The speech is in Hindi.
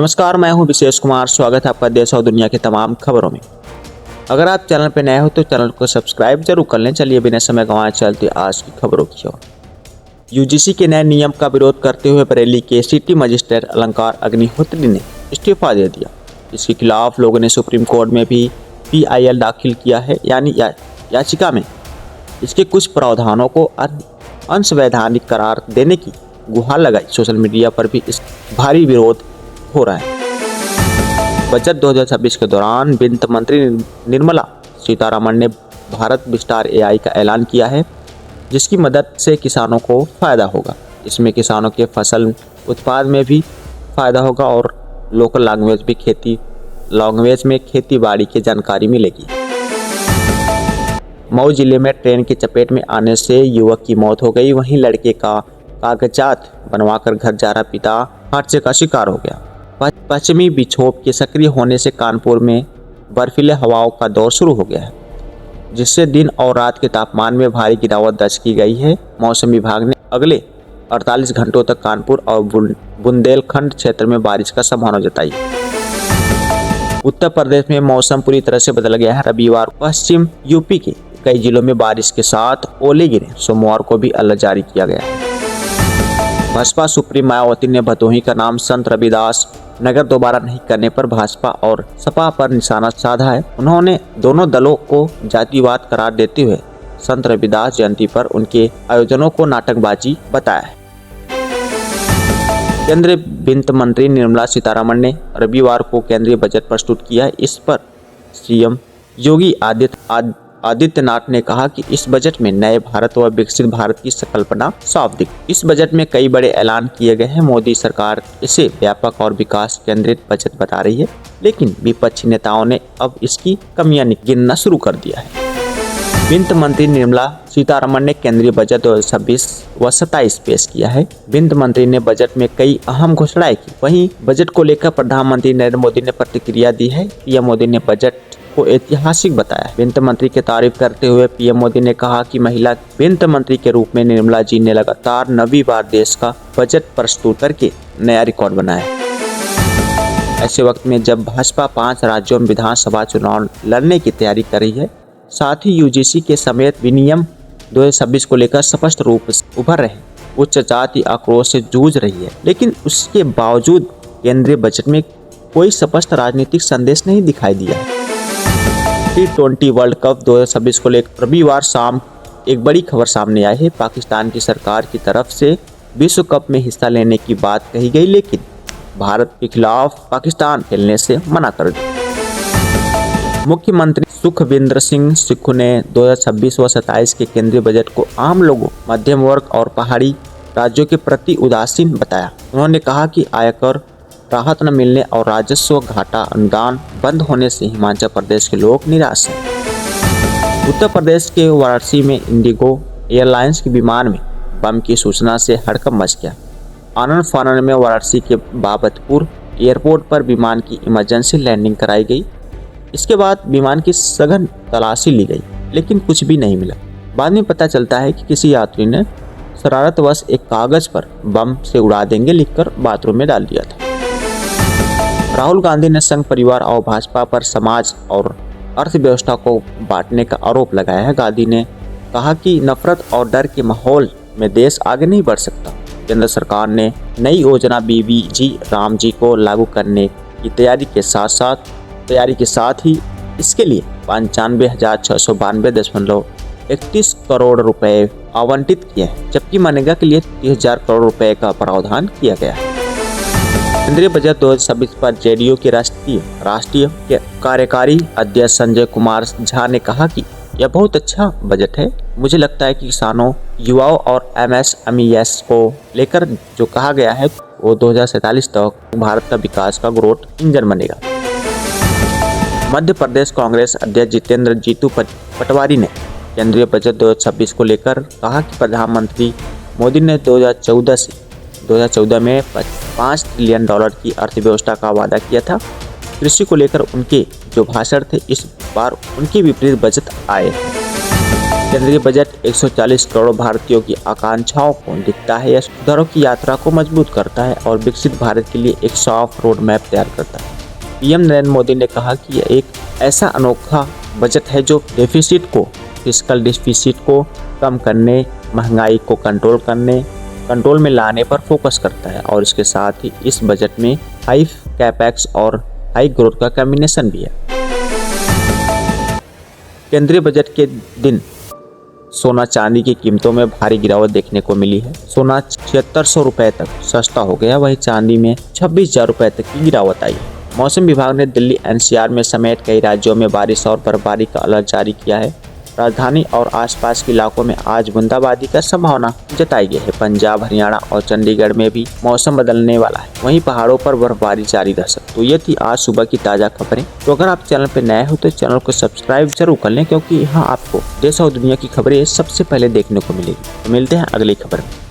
नमस्कार, मैं हूं विशेष कुमार। स्वागत है आपका देश और दुनिया की तमाम खबरों में। अगर आप चैनल पर नए हो तो चैनल को सब्सक्राइब जरूर कर लें। चलिए बिना समय गंवाए चलते आज की खबरों की ओर। यूजीसी के नए नियम का विरोध करते हुए बरेली के सिटी मजिस्ट्रेट अलंकार अग्निहोत्री ने इस्तीफा दे दिया। इसके खिलाफ लोगों ने सुप्रीम कोर्ट में भी PIL दाखिल किया है, यानी याचिका में इसके कुछ प्रावधानों को अनसंवैधानिक करार देने की गुहार लगाई। सोशल मीडिया पर भी इस भारी विरोध हो रहा है। बजट 2026 के दौरान वित्त मंत्री निर्मला सीतारमण ने भारत विस्तार AI का ऐलान किया है, जिसकी मदद से किसानों को फायदा होगा। इसमें किसानों के फसल उत्पाद में भी फायदा होगा और लोकल लैंग्वेज में खेती बाड़ी की जानकारी मिलेगी। मऊ जिले में ट्रेन की चपेट में आने से युवक की मौत हो गई। वहीं लड़के का कागजात बनवाकर घर जा रहा पिता हादसे का शिकार हो गया। पश्चिमी विक्षोभ के सक्रिय होने से कानपुर में बर्फीले हवाओं का दौर शुरू हो गया है, जिससे दिन और रात के तापमान में भारी गिरावट दर्ज की गई है। मौसम विभाग ने अगले 48 घंटों तक कानपुर और बुंदेलखंड क्षेत्र में बारिश का संभावना जताई। उत्तर प्रदेश में मौसम पूरी तरह से बदल गया है। रविवार पश्चिम यूपी के कई जिलों में बारिश के साथ ओले गिरे। सोमवार को भी अलर्ट जारी किया गया है। भाजपा सुप्रीम मायावती ने भदोही का नाम संत रविदास नगर दोबारा नहीं करने पर भाजपा और सपा पर निशाना साधा है। उन्होंने दोनों दलों को जातिवाद करार देते हुए संत रविदास जयंती पर उनके आयोजनों को नाटकबाजी बताया है। केंद्रीय वित्त मंत्री निर्मला सीतारमण ने रविवार को केंद्रीय बजट प्रस्तुत किया। इस पर CM योगी आदित्यनाथ ने कहा कि इस बजट में नए भारत व विकसित भारत की संकल्पना साफ दिखी। इस बजट में कई बड़े ऐलान किए गए हैं। मोदी सरकार इसे व्यापक और विकास केंद्रित बजट बता रही है, लेकिन विपक्षी नेताओं ने अब इसकी कमियां गिनना शुरू कर दिया है। वित्त मंत्री निर्मला सीतारमण ने केंद्रीय बजट 2026 व 27 पेश किया है। वित्त मंत्री ने बजट में कई अहम घोषणाएं की। वहीं बजट को लेकर प्रधानमंत्री नरेंद्र मोदी ने प्रतिक्रिया दी है। PM मोदी ने बजट को ऐतिहासिक बताया। वित्त मंत्री की तारीफ करते हुए PM मोदी ने कहा कि महिला वित्त मंत्री के रूप में निर्मला जी ने लगातार 9वीं बार देश का बजट प्रस्तुत करके नया रिकॉर्ड बनाया। ऐसे वक्त में जब भाजपा 5 राज्यों में विधानसभा चुनाव लड़ने की तैयारी कर रही है, साथ ही UGC के समेत विनियम 2026 को लेकर स्पष्ट रूप से उभर रहे उच्च जाति आक्रोश से जूझ रही है, लेकिन उसके बावजूद केंद्रीय बजट में कोई स्पष्ट राजनीतिक संदेश नहीं दिखाई दिया है। T20 वर्ल्ड कप 2026 को लेकर रविवार शाम एक बड़ी खबर सामने आई है। पाकिस्तान की सरकार की तरफ से विश्व कप में हिस्सा लेने की बात कही गई, लेकिन भारत के खिलाफ पाकिस्तान खेलने से मना कर दिया। मुख्यमंत्री सुखविंदर सिंह सुक्खू ने 2026 व 27 के केंद्रीय बजट को आम लोगों, मध्यम वर्ग और पहाड़ी राज्यों के प्रति उदासीन बताया। उन्होंने कहा कि आयकर राहत न मिलने और राजस्व घाटा अनुदान बंद होने से हिमाचल प्रदेश के लोग निराश हैं। उत्तर प्रदेश के वाराणसी में इंडिगो एयरलाइंस के विमान में बम की सूचना से हड़कंप मच गया। आनन फानन में वाराणसी के बाबतपुर एयरपोर्ट पर विमान की इमरजेंसी लैंडिंग कराई गई। इसके बाद विमान की सघन तलाशी ली गई, लेकिन कुछ भी नहीं मिला। बाद में पता चलता है कि किसी यात्री ने शरारतवश एक कागज पर बम से उड़ा देंगे लिखकर बाथरूम में डाल दिया था। राहुल गांधी ने संघ परिवार और भाजपा पर समाज और अर्थव्यवस्था को बांटने का आरोप लगाया है। गांधी ने कहा कि नफरत और डर के माहौल में देश आगे नहीं बढ़ सकता। केंद्र सरकार ने नई योजना BBG राम जी को लागू करने की तैयारी के साथ ही इसके लिए 95,692.31 करोड़ रुपए आवंटित किए हैं, जबकि मनरेगा के लिए 30,000 करोड़ रुपए का प्रावधान किया गया है। केंद्रीय बजट 2026 पर JDU के राष्ट्रीय कार्यकारी अध्यक्ष संजय कुमार झा ने कहा कि यह बहुत अच्छा बजट है। मुझे लगता है कि किसानों, युवाओं और MSMEs को लेकर जो कहा गया है वो 2047 तक भारत का विकास का ग्रोथ इंजन बनेगा। मध्य प्रदेश कांग्रेस अध्यक्ष जितेंद्र जीतू पटवारी ने केंद्रीय बजट 2026 को लेकर कहा कि प्रधानमंत्री मोदी ने 2014 में $5 ट्रिलियन की अर्थव्यवस्था का वादा किया था। कृषि को लेकर उनके जो भाषण थे, इस बार उनके विपरीत बजट आए। केंद्रीय बजट 140 करोड़ भारतीयों की आकांक्षाओं को दिखता है, यह सुधारों की यात्रा को मजबूत करता है और विकसित भारत के लिए एक सॉफ्ट रोड मैप तैयार करता है। पीएम नरेंद्र मोदी ने कहा कि यह एक ऐसा अनोखा बजट है जो फिस्कल डिफिसिट को कम करने, महंगाई को कंट्रोल में लाने पर फोकस करता है और इसके साथ ही इस बजट में हाई कैपेक्स और हाई ग्रोथ का कॉम्बिनेशन भी है। केंद्रीय बजट के दिन सोना चांदी की कीमतों में भारी गिरावट देखने को मिली है। सोना 7600 रुपए तक सस्ता हो गया, वहीं चांदी में 26,000 रुपए तक की गिरावट आई है। मौसम विभाग ने दिल्ली एनसीआर में समेत कई राज्यों में बारिश और बर्फबारी का अलर्ट जारी किया है। राजधानी और आसपास के इलाकों में आज बूंदाबांदी का संभावना जताई गई है। पंजाब, हरियाणा और चंडीगढ़ में भी मौसम बदलने वाला है, वहीं पहाड़ों पर बर्फबारी जारी रह सकती है। तो ये थी आज सुबह की ताज़ा खबरें। तो अगर आप चैनल पर नए हो तो चैनल को सब्सक्राइब जरूर कर लें, क्योंकि यहाँ आपको देश और दुनिया की खबरें सबसे पहले देखने को मिलेगी। तो मिलते हैं अगली खबर में।